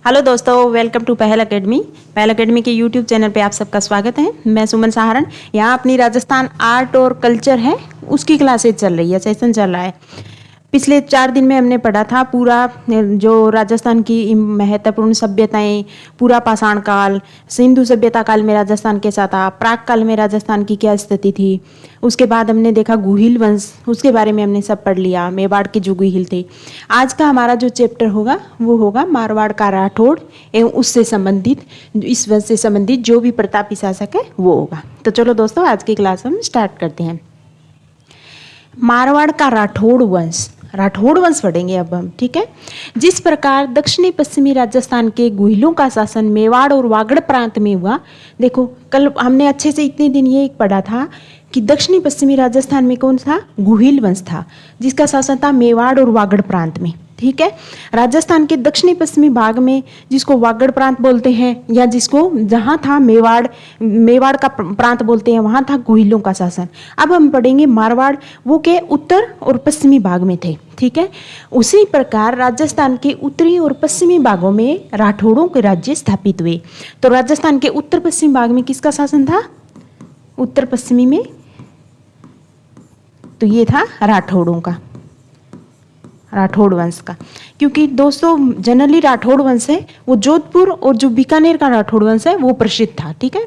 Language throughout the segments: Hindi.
हेलो दोस्तों, वेलकम टू पहल अकेडमी। पहल अकेडमी के यूट्यूब चैनल पे आप सबका स्वागत है। मैं सुमन सहारण। यहाँ अपनी राजस्थान आर्ट और कल्चर है उसकी क्लासेज चल रही है, सेशन चल रहा है। पिछले 4 दिन में हमने पढ़ा था पूरा जो राजस्थान की महत्वपूर्ण सभ्यताएं, पूरा पाषाण काल, सिंधु सभ्यता काल में राजस्थान कैसा था, प्राक काल में राजस्थान की क्या स्थिति थी। उसके बाद हमने देखा गुहिल वंश, उसके बारे में हमने सब पढ़ लिया, मेवाड़ के जो गुहिल थे। आज का हमारा जो चैप्टर होगा वो होगा मारवाड़ का राठौड़ एवं उससे संबंधित, इस वंश से संबंधित जो भी प्रतापी शासक है वो होगा। तो चलो दोस्तों, आज की क्लास हम स्टार्ट करते हैं। मारवाड़ का राठौड़ वंश पढ़ेंगे अब हम, ठीक है। जिस प्रकार दक्षिणी पश्चिमी राजस्थान के गुहिलों का शासन मेवाड़ और वागड़ प्रांत में हुआ। देखो, कल हमने अच्छे से इतने दिन ये पढ़ा था कि दक्षिणी पश्चिमी राजस्थान में कौन था, गुहिल वंश था, जिसका शासन था मेवाड़ और वागड़ प्रांत में, ठीक है। राजस्थान के दक्षिणी पश्चिमी भाग में जिसको वागड़ प्रांत बोलते हैं, या जिसको जहाँ था मेवाड़ का प्रांत बोलते हैं, वहाँ था गुहिलों का शासन। अब हम पढ़ेंगे मारवाड़, वो के उत्तर और पश्चिमी भाग में थे, ठीक है। उसी प्रकार राजस्थान के उत्तरी और पश्चिमी भागों में राठौड़ों के राज्य स्थापित हुए। तो राजस्थान के उत्तर पश्चिमी भाग में किसका शासन था, उत्तर पश्चिमी में, तो ये था राठौड़ों का, राठौड़ वंश का। क्योंकि दोस्तों जनरली राठौड़ वंश है वो जोधपुर और जो बीकानेर का राठौड़ वंश है वो प्रसिद्ध था, ठीक है।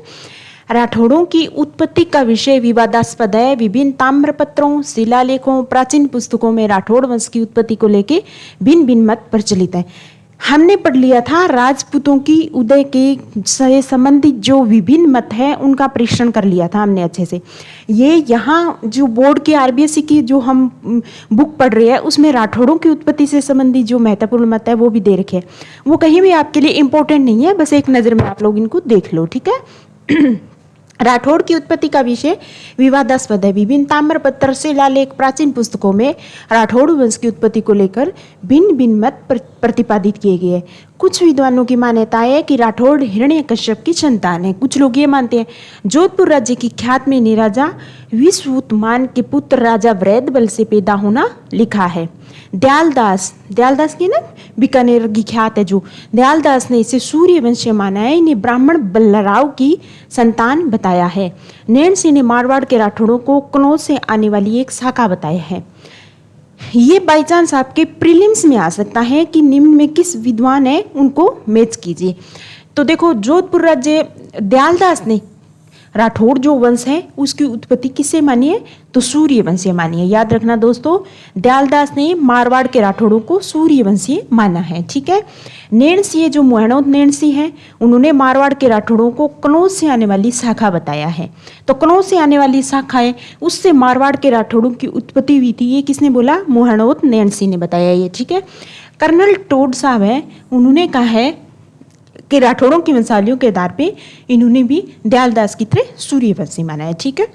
राठौड़ों की उत्पत्ति का विषय विवादास्पद है। विभिन्न ताम्रपत्रों, शिलालेखों, प्राचीन पुस्तकों में राठौड़ वंश की उत्पत्ति को लेकर भिन्न भिन्न मत प्रचलित है। हमने पढ़ लिया था राजपूतों की उदय के से संबंधित जो विभिन्न मत है उनका परीक्षण कर लिया था हमने अच्छे से। ये यहाँ जो बोर्ड के आरबीएससी की जो हम बुक पढ़ रहे हैं उसमें राठौड़ों की उत्पत्ति से संबंधित जो महत्वपूर्ण मत है वो भी दे रखे हैं। वो कहीं भी आपके लिए इंपॉर्टेंट नहीं है, बस एक नज़र में आप लोग इनको देख लो, ठीक है। राठौड़ की उत्पत्ति का विषय विवादास्पद है। विभिन्न ताम्रपत्र, शिलालेख, प्राचीन पुस्तकों में राठौड़ वंश की उत्पत्ति को लेकर भिन्न भिन्न मत प्रतिपादित किए गए हैं। कुछ विद्वानों की मान्यता है कि राठौड़ हिरण्यकश्यप की संतान है। कुछ लोग ये मानते हैं जोधपुर राज्य की ख्यातनाम राजा विश्वउतमान के पुत्र राजा वृद्धबल से पैदा होना लिखा है। दयालदास की ना बीकानेर की ख्यात है जो दयालदास ने इसे सूर्यवंशी माना है। इन्हें ब्राह्मण बल्लराव की संतान बताया है। नैन सिंह ने मारवाड़ के राठौड़ों को कनौज से आने वाली एक शाखा बताया है। ये बाई चांस आपके प्रीलिम्स में आ सकता है कि निम्न में किस विद्वान है उनको मैच कीजिए। तो देखो, जोधपुर राज्य दयालदास ने राठौड़ जो वंश है उसकी उत्पत्ति किससे मानी है, तो सूर्यवंशी मानी है। याद रखना दोस्तों, दयालदास ने मारवाड़ के राठौड़ों को सूर्यवंशी माना है, ठीक है। नैनसिंह जो मोहनोद नैनसिंह है उन्होंने मारवाड़ के राठौड़ों को कनौज से आने वाली शाखा बताया है। तो कनौज से आने वाली शाखा है उससे मारवाड़ के राठौड़ों की उत्पत्ति हुई थी। ये किसने बोला, मोहनोद नैनसिंह ने बताया ये, ठीक है। कर्नल टोड साहब है, उन्होंने कहा है कि राठौड़ों की वंशावलियों के आधार पे इन्होंने भी दयालदास की तरह सूर्यवंशी माना है, ठीक है।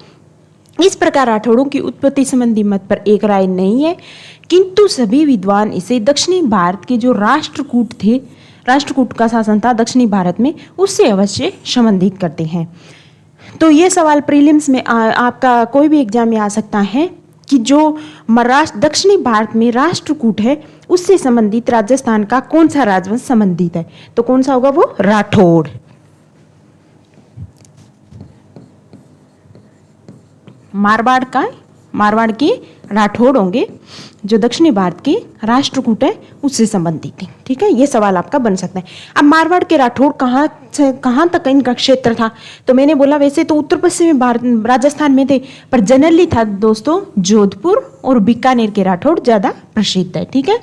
इस प्रकार राठौड़ों की उत्पत्ति संबंधी मत पर एक राय नहीं है, किंतु सभी विद्वान इसे दक्षिणी भारत के जो राष्ट्रकूट थे, राष्ट्रकूट का शासन था दक्षिणी भारत में, उससे अवश्य संबंधित करते हैं। तो ये सवाल प्रीलिम्स में आपका कोई भी एग्जाम में आ सकता है कि जो दक्षिणी भारत में राष्ट्रकूट है उससे संबंधित राजस्थान का कौन सा राजवंश संबंधित है, तो कौन सा होगा वो, राठौड़। मारवाड़ के राठौड़ होंगे जो दक्षिणी भारत के राष्ट्रकूट है उससे संबंधित है, ठीक है। ये सवाल आपका बन सकता है। अब मारवाड़ के राठौड़ कहाँ तक इनका क्षेत्र था, तो मैंने बोला वैसे तो उत्तर पश्चिमी भारत राजस्थान में थे, पर जनरली था दोस्तों जोधपुर और बीकानेर के राठौड़ ज़्यादा प्रसिद्ध है, ठीक है।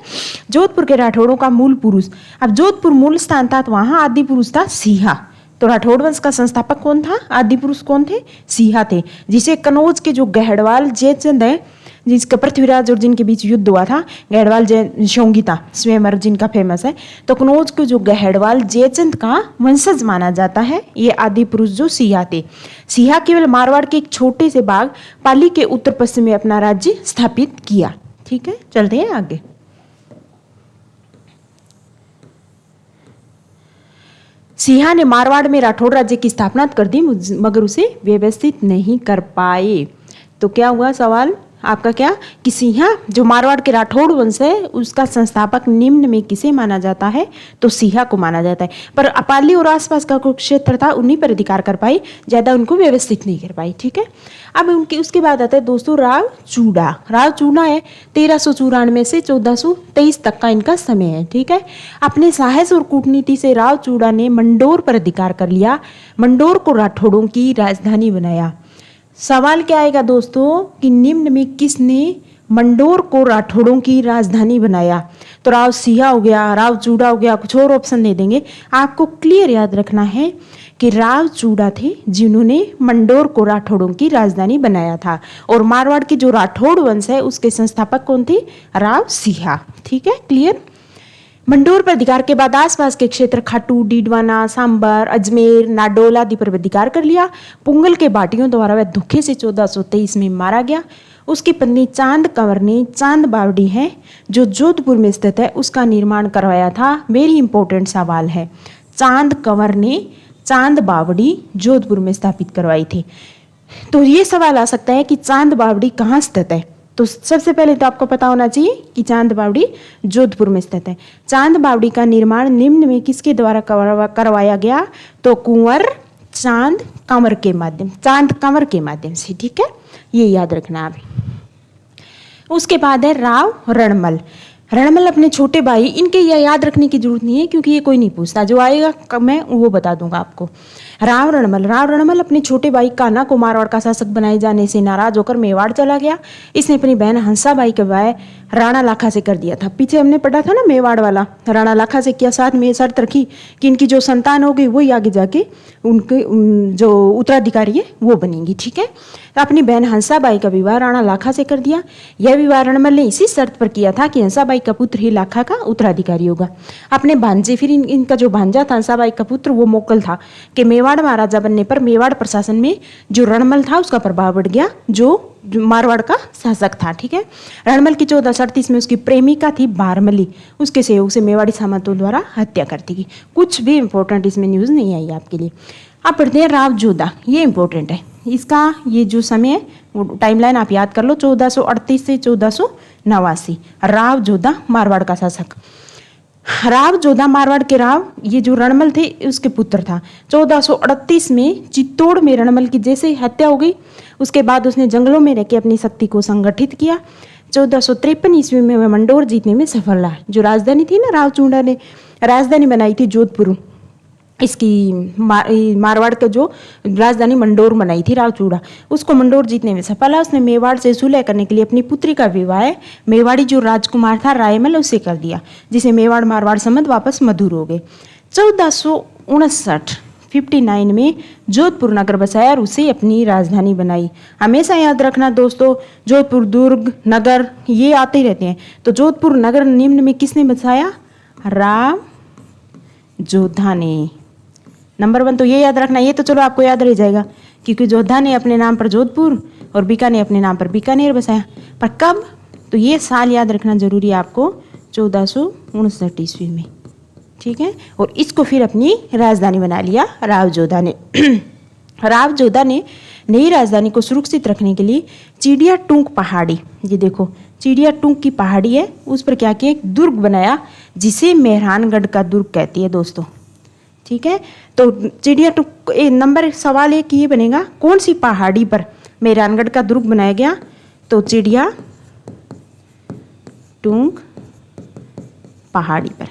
जोधपुर के राठौड़ों का मूल पुरुष, अब जोधपुर मूल स्थान था तो वहाँ आदि पुरुष था सिंहा। तो राठौड़ वंश का संस्थापक कौन था, आदि पुरुष कौन थे, सिंहा थे, जिसे कनौज के जो गहड़वाल जयचंद है, जिसका पृथ्वीराज और जिनके बीच युद्ध हुआ था, गहड़वाल जय शोंगिता स्वयंवर जिनका फेमस है, तो कनौज के जो गहड़वाल जयचंद का वंशज माना जाता है ये आदि पुरुष जो सिंहा थे। सिंहा केवल मारवाड़ के एक छोटे से भाग पाली के उत्तर पश्चिम में अपना राज्य स्थापित किया, ठीक है। चलते हैं आगे। सिंहा ने मारवाड़ में राठौड़ राज्य की स्थापना कर दी मगर उसे व्यवस्थित नहीं कर पाए। तो क्या हुआ सवाल, आपका क्या कि सिंहा जो मारवाड़ के राठौड़ वंश है उसका संस्थापक निम्न में किसे माना जाता है, तो सिंहा को माना जाता है। पर अपाली और आसपास का कुछ क्षेत्र था उन्हीं पर अधिकार कर पाई, ज्यादा उनको व्यवस्थित नहीं कर पाई। ठीक है, अब उनके उसके बाद आता है दोस्तों राव चूड़ा। राव चूड़ा है 1394 से 1423 तक का इनका समय है। ठीक है, अपने साहस और कूटनीति से राव चूड़ा ने मंडोर पर अधिकार कर लिया, मंडोर को राठौड़ों की राजधानी बनाया। सवाल क्या आएगा दोस्तों कि निम्न में किसने मंडोर को राठौड़ों की राजधानी बनाया, तो राव सिंहा हो गया, राव चूड़ा हो गया, कुछ और ऑप्शन दे देंगे। आपको क्लियर याद रखना है कि राव चूड़ा थे जिन्होंने मंडोर को राठौड़ों की राजधानी बनाया था, और मारवाड़ की जो राठौड़ वंश है उसके संस्थापक कौन थे, राव सिंहा। ठीक है, क्लियर। मंडोर पर अधिकार के बाद आसपास के क्षेत्र खाटू, डीडवाना, सांबर, अजमेर, नाडोल आदि पर अधिकार कर लिया। पुंगल के बाटियों द्वारा वह धोखे से 1423 में मारा गया। उसकी पत्नी चांद कंवर ने चांद बावड़ी है जो जोधपुर में स्थित है उसका निर्माण करवाया था। वेरी इंपॉर्टेंट सवाल है, चांद कंवर ने चांद बावड़ी जोधपुर में स्थापित करवाई थी। तो ये सवाल आ सकता है कि चांद बावड़ी कहाँ स्थित है, तो सबसे पहले तो आपको पता होना चाहिए कि चांद बावड़ी जोधपुर में स्थित है। चांद बावड़ी का निर्माण निम्न में किसके द्वारा करवाया गया, तो कुंवर चांद कंवर के माध्यम से। ठीक है, ये याद रखना आप। उसके बाद है राव रणमल। रणमल अपने छोटे भाई, इनके यह याद रखने की जरूरत नहीं है क्योंकि ये कोई नहीं पूछता, जो आएगा मैं वो बता दूंगा आपको। राव रणमल अपने छोटे भाई कान्हा को मारवाड़ का शासक बनाए जाने से नाराज होकर मेवाड़ चला गया। इसने अपनी बहन हंसाबाई का विवाह राणा लाखा से कर दिया था। पीछे हमने पढ़ा था ना मेवाड़ वाला, राणा लाखा से किया, साथ में शर्त रखी कि इनकी जो संतान होगी वही आगे जाके उनके जो उत्तराधिकारी है वो बनेंगी। ठीक है, तो अपनी बहन हंसाबाई का विवाह राणा लाखा से कर दिया। यह विवाह रणमल ने इसी शर्त पर किया था कि हंसाबाई का पुत्र ही लाखा का उत्तराधिकारी होगा। अपने भांजे, फिर इनका जो भांजा था हंसाबाई का पुत्र, वो मोकल था कि मेवाड़ महाराजा बनने पर मेवाड़ प्रशासन में जो रणमल था उसका प्रभाव बढ़ गया, जो मारवाड़ का शासक था। ठीक है, रणमल की 1438 में उसकी प्रेमिका थी बारमली, उसके सहयोग से मेवाड़ी सामंतों द्वारा हत्या कर दी गई। कुछ भी इंपॉर्टेंट इसमें न्यूज नहीं आई आपके लिए। अब पढ़ते हैं राव जोधा, ये इंपॉर्टेंट है। इसका ये जो समय है वो टाइमलाइन आप याद कर लो, 1438 से 1489। राव जोधा मारवाड़ का शासक। राव जोधा मारवाड़ के राव, ये जो रणमल थे उसके पुत्र था। 1438 में चित्तौड़ में रणमल की जैसे हत्या हो गई, उसके बाद उसने जंगलों में रहकर अपनी शक्ति को संगठित किया। 1453 ईस्वी में वह मंडोर जीतने में सफल रहा। जो राजधानी थी ना, राव चूड़ा ने राजधानी बनाई थी जोधपुर, इसकी मारवाड़ का जो राजधानी मंडोर बनाई थी राव चूड़ा, उसको मंडोर जीतने में सफल है। उसने मेवाड़ से सुलह करने के लिए अपनी पुत्री का विवाह मेवाड़ी जो राजकुमार था रायमल उससे कर दिया, जिसे मेवाड़ मारवाड़ संबंध वापस मधुर हो गए। 1459 में जोधपुर नगर बसाया और उसे अपनी राजधानी बनाई। हमेशा याद रखना दोस्तों, जोधपुर, दुर्ग, नगर ये आते ही रहते हैं। तो जोधपुर नगर निम्न में किसने बसाया, राव जोधा ने। नंबर 1 तो ये याद रखना, ये तो चलो आपको याद रह जाएगा क्योंकि जोधा ने अपने नाम पर जोधपुर और बीका ने अपने नाम पर बीकानेर बसाया। पर कब, तो ये साल याद रखना जरूरी है आपको, 1459 ईस्वी में। ठीक है, और इसको फिर अपनी राजधानी बना लिया राव जोधा ने। राव जोधा ने नई राजधानी को सुरक्षित रखने के लिए चिड़िया टूंक पहाड़ी, ये देखो चिड़िया टूंक की पहाड़ी है, उस पर क्या किया, एक दुर्ग बनाया जिसे मेहरानगढ़ का दुर्ग कहती है दोस्तों। ठीक है, तो चिड़िया टूंक नंबर सवाल एक ये बनेगा, कौन सी पहाड़ी पर मेहरानगढ़ का दुर्ग बनाया गया, तो चिड़िया टूंक पहाड़ी पर।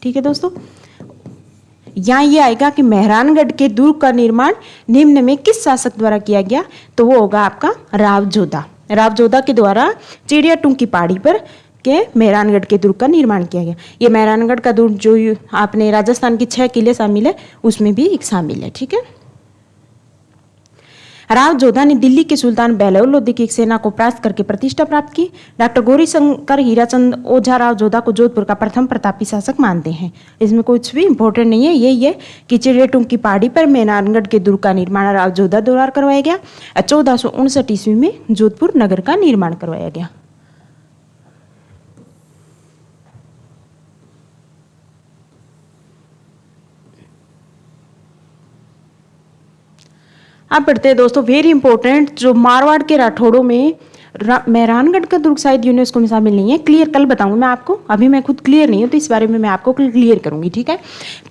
ठीक है दोस्तों, यहाँ ये आएगा कि मेहरानगढ़ के दुर्ग का निर्माण निम्न में किस शासक द्वारा किया गया, तो वो होगा आपका राव जोधा। राव जोधा के द्वारा चिड़िया टूंक की पहाड़ी पर के मेहरानगढ़ के दुर्ग का निर्माण किया गया। ये मेहरानगढ़ का दुर्ग जो आपने राजस्थान की 6 किले शामिल है उसमें भी एक शामिल है। ठीक है, राव जोधा ने दिल्ली के सुल्तान बहलोल लोधी की एक सेना को परास्त करके प्रतिष्ठा प्राप्त की। डॉक्टर गौरीशंकर हीराचंद ओझा राव जोधा को जोधपुर का प्रथम प्रतापी शासक मानते हैं। इसमें कुछ भी इंपॉर्टेंट नहीं है, यही है कि चिड़िया टूंक की पहाड़ी पर मेहरानगढ़ के दुर्ग का निर्माण राव जोधा द्वारा करवाया गया। 1459 ईस्वी में जोधपुर नगर का निर्माण करवाया गया। अब पढ़ते हैं दोस्तों, वेरी इंपॉर्टेंट, जो मारवाड़ के राठौड़ों में मेहरानगढ़ का दुर्ग शायद यूनेस्को में शामिल नहीं है, क्लियर कल बताऊंगी मैं आपको, अभी मैं खुद क्लियर नहीं हूँ तो इस बारे में मैं आपको क्लियर करूंगी, ठीक है।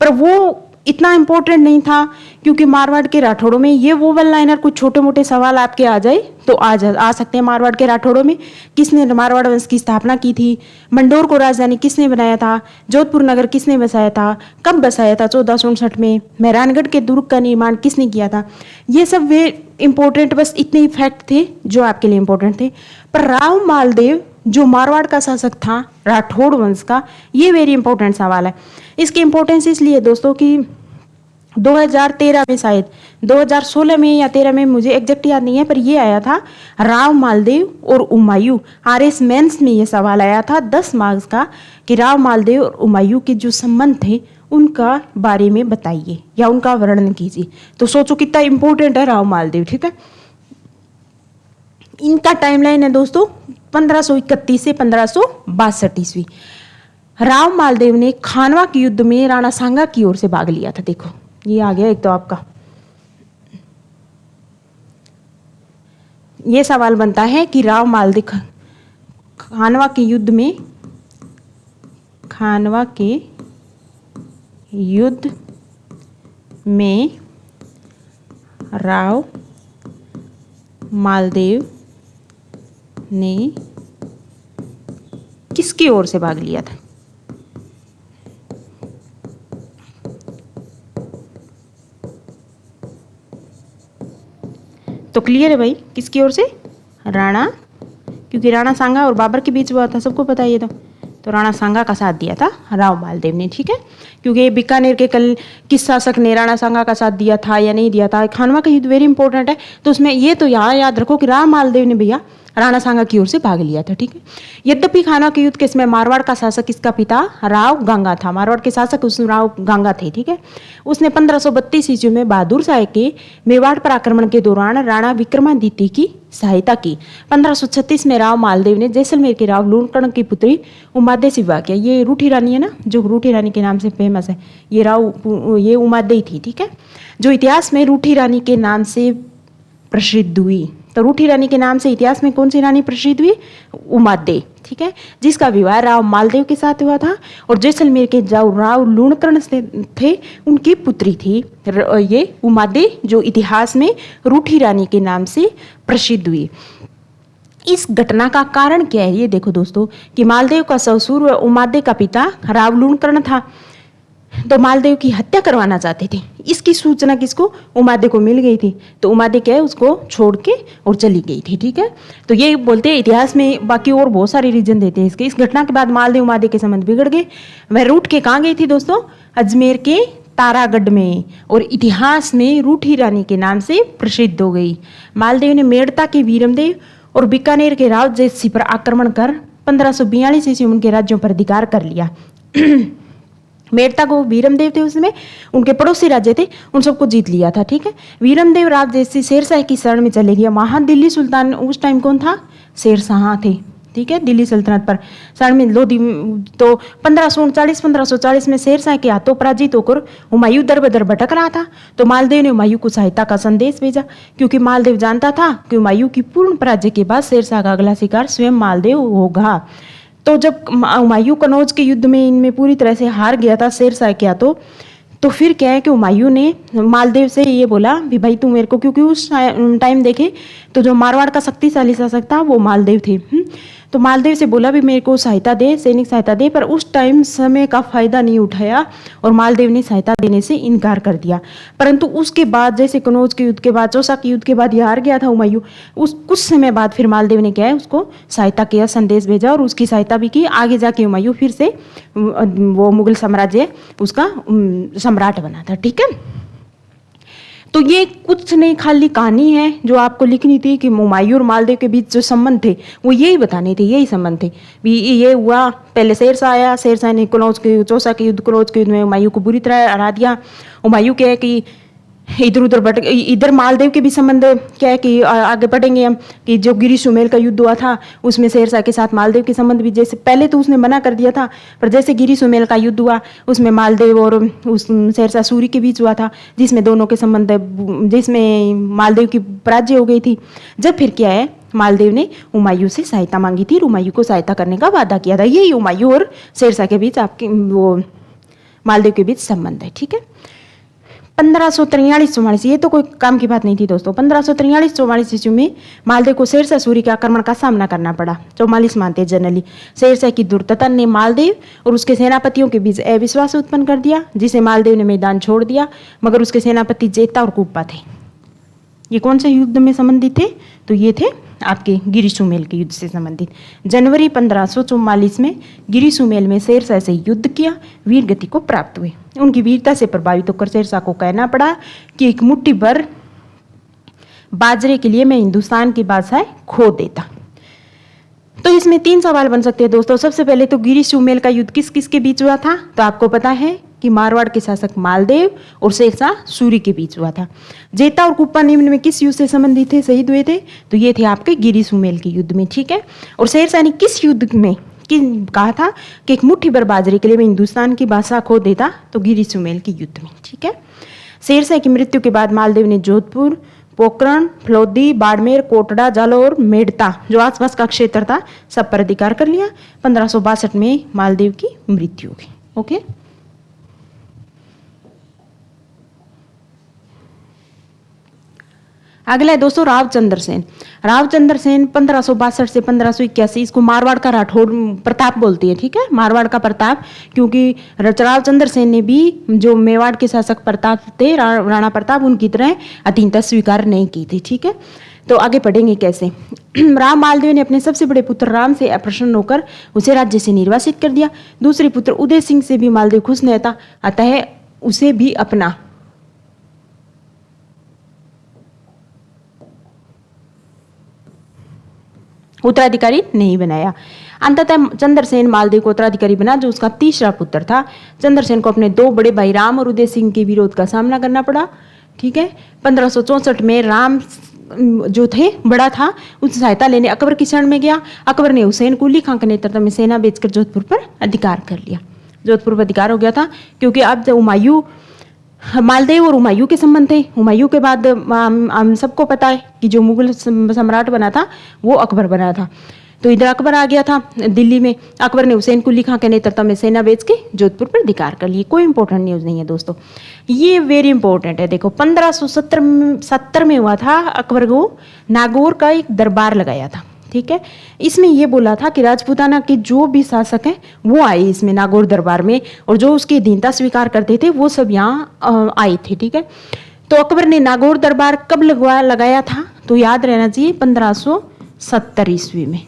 पर वो इतना इंपॉर्टेंट नहीं था, क्योंकि मारवाड़ के राठौड़ों में ये वो वन लाइनर कुछ छोटे मोटे सवाल आपके आ जाए तो आ सकते हैं। मारवाड़ के राठौड़ों में किसने मारवाड़ वंश की स्थापना की थी, मंडोर को राजधानी किसने बनाया था, जोधपुर नगर किसने बसाया था, कब बसाया था 1467 में, मेहरानगढ़ के दुर्ग का निर्माण किसने किया था, ये सब वे इंपॉर्टेंट, बस इतने ही फैक्ट थे जो आपके लिए इंपॉर्टेंट थे। पर राव मालदेव जो मारवाड़ का शासक था राठौड़ वंश का, ये वेरी इंपॉर्टेंट सवाल है। इसकी इंपॉर्टेंस इसलिए दोस्तों कि 2013 में, शायद 2016 में या 13 में, मुझे एग्जैक्ट याद नहीं है, पर ये आया था राव मालदेव और हुमायूं, आरएस मेंस में ये सवाल आया था 10 मार्क्स का कि राव मालदेव और हुमायूं के जो संबंध थे उनका बारे में बताइए या उनका वर्णन कीजिए। तो सोचो कितना इंपॉर्टेंट है राव मालदेव, ठीक है। इनका टाइमलाइन है दोस्तों 1531 से 1562 ईस्वी। राव मालदेव ने खानवा के युद्ध में राणा सांगा की ओर से भाग लिया था। देखो ये आ गया एक तो आपका, ये सवाल बनता है कि राव मालदेव खानवा के युद्ध में राव मालदेव ने किसकी ओर से भाग लिया था। तो क्लियर है भाई, किसकी ओर से, राणा, क्योंकि राणा सांगा और बाबर के बीच हुआ था, सबको पता है ये तो राणा सांगा का साथ दिया था राव मालदेव ने, ठीक है। क्योंकि बीकानेर के कल किस शासक ने राणा सांगा का साथ दिया था या नहीं दिया था, खानवा का युद्ध वेरी इंपॉर्टेंट है, तो उसमें ये तो यहाँ याद रखो कि राव मालदेव ने भैया राणा सांगा की ओर से भाग लिया था, ठीक है। यद्यपि खानवा के युद्ध के समय मारवाड़ का शासक इसका पिता राव गांगा था, मारवाड़ के शासक उस राव गांगा थे, ठीक है। उसने 1532 ईस्वी में बहादुर शाह के मेवाड़ पर आक्रमण के दौरान राणा विक्रमादित्य की सहायता की। 1536 में राव मालदेव ने जैसलमेर के राव लूणकर्ण की पुत्री उमादे से विवाह किया। ये रूठी रानी है ना, जो रूठी रानी के नाम से फेमस है, ये उमादे थी, ठीक है, जो इतिहास में रूठी रानी के नाम से प्रसिद्ध हुई। तो रूठी रानी के नाम से इतिहास में कौन सी रानी प्रसिद्ध हुई, उमादे, ठीक है, जिसका विवाह राव मालदेव के साथ हुआ था और जैसलमेर के जो राव लूणकर्ण थे उनकी पुत्री थी ये उमादे, जो इतिहास में रूठी रानी के नाम से प्रसिद्ध हुई। इस घटना का कारण क्या है, ये देखो दोस्तों कि मालदेव का ससुर व उमादे का पिता राव लूणकर्ण था, तो मालदेव की हत्या करवाना चाहते थे। इसकी सूचना किसको, उमादे को मिल गई थी, तो उमादे क्या है उसको छोड़ के और चली गई थी, ठीक है। तो ये बोलते हैं इतिहास में, बाकी और बहुत सारे रीजन देते हैं इसके। इस घटना के बाद मालदेव उमादे के संबंध बिगड़ गए। वह रूठ के कहाँ गई थी दोस्तों, अजमेर के तारागढ़ में, और इतिहास में रूठी रानी के नाम से प्रसिद्ध हो गई। मालदेव ने मेड़ता के वीरमदेव और बीकानेर के राव जयसिंह पर आक्रमण कर 1542 ईस्वी में उनके राज्यों पर अधिकार कर लिया। मेड़ता को वीरमदेव थे उसमें, उनके पड़ोसी राज्य थे, उन सबको जीत लिया था, ठीक है। वीरमदेव राव जैसी शेरशाह की शरण में चले गया। वहां दिल्ली सुल्तान उस टाइम कौन था, शेरशाह थे, ठीक है, दिल्ली सल्तनत पर शरण में लोधी। तो 1539 में शेरशाह के हाथों पराजित होकर हुमायूं दर बदर भटक रहा था, तो मालदेव ने हुमायूं को सहायता का संदेश भेजा, क्योंकि मालदेव जानता था कि हुमायूं की पूर्ण पराजय के बाद शेरशाह का अगला शिकार स्वयं मालदेव होगा। तो जब हुमायूं कनौज के युद्ध में इनमें पूरी तरह से हार गया था शेरशाह के हाथों, तो फिर क्या है कि हुमायूं ने मालदेव से ये बोला भी भाई तू मेरे को, क्योंकि उस टाइम देखे तो जो मारवाड़ का शक्तिशाली शासक था वो मालदेव थे, तो मालदेव से बोला भी मेरे को सहायता दे, सैनिक सहायता दे, पर उस टाइम समय का फायदा नहीं उठाया और मालदेव ने सहायता देने से इनकार कर दिया। परंतु उसके बाद जैसे कनौज के युद्ध के बाद, चौसा के युद्ध के बाद ये हार गया था हुमायूं, उस कुछ समय बाद फिर मालदेव ने क्या है उसको सहायता किया, संदेश भेजा और उसकी सहायता भी की। आगे जाके हुमायूं फिर से वो मुगल साम्राज्य उसका सम्राट बना था, ठीक है। तो ये कुछ नहीं खाली कहानी है जो आपको लिखनी थी कि हुमायूं और मालदेव के बीच जो संबंध थे वो यही बताने थे, यही संबंध थे। भी ये हुआ, पहले शेरशाह आया, शेरशाह ने कनौज के चौसा के युद्ध, कनौज के युद्ध में हुमायूं को बुरी तरह हरा दिया। हुमायूं क्या है कि इधर उधर भटक, इधर मालदेव के भी संबंध क्या है कि आगे पढ़ेंगे हम कि जो गिरी सुमेल का युद्ध हुआ था उसमें शेरशाह के साथ मालदेव के संबंध भी, जैसे पहले तो उसने मना कर दिया था, पर जैसे गिरी सुमेल का युद्ध हुआ उसमें मालदेव और उस शेरशाह सूरी के बीच हुआ था, जिसमें दोनों के संबंध, जिसमें मालदेव की पराजय हो गई थी। जब फिर क्या है, मालदेव ने हुमायूं से सहायता मांगी थी, हुमायूं को सहायता करने का वादा किया था। यही हुमायूं और शेरशाह के बीच आपके वो मालदेव के बीच संबंध है, ठीक है। 1543-44, ये तो कोई काम की बात नहीं थी दोस्तों। 1543-44 ईस्वी में मालदेव को शेरशाह सूरी के आक्रमण का सामना करना पड़ा। 44 मानते जनरली। शेरशाह की दुर्दता ने मालदेव और उसके सेनापतियों के बीच अविश्वास उत्पन्न कर दिया, जिसे मालदेव ने मैदान छोड़ दिया, मगर उसके सेनापति जेता और कुप्पा थे। ये कौन से युद्ध में संबंधित थे? तो ये थे आपके गिरी सुमेल के युद्ध से संबंधित। जनवरी 1544 में गिरी सुमेल में शेरशाह से युद्ध किया, वीर गति को प्राप्त हुए। उनकी वीरता से प्रभावित होकर शेरशाह को कहना पड़ा कि एक मुट्ठी भर बाजरे के लिए मैं हिंदुस्तान की बादशाह खो देता। तो इसमें 3 सवाल बन सकते हैं दोस्तों। सबसे पहले तो गिरी सुमेल का युद्ध किस किस के बीच हुआ था? तो आपको पता है कि मारवाड़ के शासक मालदेव और शेरशाह सूरी के बीच हुआ था। जेता और कुप्पा निम्न में किस युद्ध से संबंधित थे, शहीद हुए थे? तो ये थे आपके गिरी सुमेल के युद्ध में, ठीक है। और शेरशाह ने किस युद्ध में कहा था कि एक मुट्ठी भर बाजरे के लिए मैं हिंदुस्तान की बादशाह खो देता? तो गिरी सुमेल के युद्ध में, ठीक है। शेरशाह की मृत्यु के बाद मालदेव ने जोधपुर, पोखरण, फलोदी, बाड़मेर, कोटड़ा, जालौर, मेड़ता, जो आसपास का क्षेत्र था, सब पर अधिकार कर लिया। 1562 में मालदेव की मृत्यु हुई। ओके, अगला है दोस्तों रावचंद्र सेन। रावचंद्र सेन 1562 से 1581, इसको मारवाड़ का राठौड़ प्रताप बोलती है, ठीक है, मारवाड़ का प्रताप, क्योंकि रावचंद्र सेन ने भी जो मेवाड़ के शासक प्रताप थे, राणा प्रताप, उनकी तरह अधीनता स्वीकार नहीं की थी, ठीक है। तो आगे पढ़ेंगे कैसे। राम मालदेव ने अपने सबसे बड़े पुत्र राम से अप्रसन्न होकर उसे राज्य से निर्वासित कर दिया। दूसरे पुत्र उदय सिंह से भी मालदेव खुश नहीं था, अतः उसे भी अपना उत्तराधिकारी नहीं बनाया। अंततः चंद्रसेन मालदेव को उत्तराधिकारी बना, जो उसका तीसरा पुत्र था। चंद्रसेन को अपने 2 बड़े भाई राम और उदय सिंह के विरोध का सामना करना पड़ा, ठीक है। 1564 में राम जो थे बड़ा था, उससे सहायता लेने अकबर की शरण में गया। अकबर ने हुसैन कुली खां के नेतृत्व में सेना बेचकर जोधपुर पर अधिकार कर लिया। जोधपुर पर अधिकार हो गया था, क्योंकि अब हुमायूं, मालदेव और हुमायूं के संबंध थे। हुमायूं के बाद हम सबको पता है कि जो मुगल सम्राट बना था वो अकबर बना था। तो इधर अकबर आ गया था दिल्ली में। अकबर ने हुसैन कुली खां के नेतृत्व में सेना बेच के जोधपुर पर अधिकार कर लिए। कोई इंपॉर्टेंट न्यूज़ नहीं है दोस्तों, ये वेरी इंपॉर्टेंट है। देखो 1570 में हुआ था, अकबर को नागौर का एक दरबार लगाया था, ठीक है। इसमें ये बोला था कि राजपूताना के जो भी शासक हैं वो आए इसमें नागौर दरबार में, और जो उसकी अधीनता स्वीकार करते थे वो सब यहाँ आए थे, ठीक है। तो अकबर ने नागौर दरबार कब लगाया था? तो याद रहना चाहिए 1570 ईस्वी में।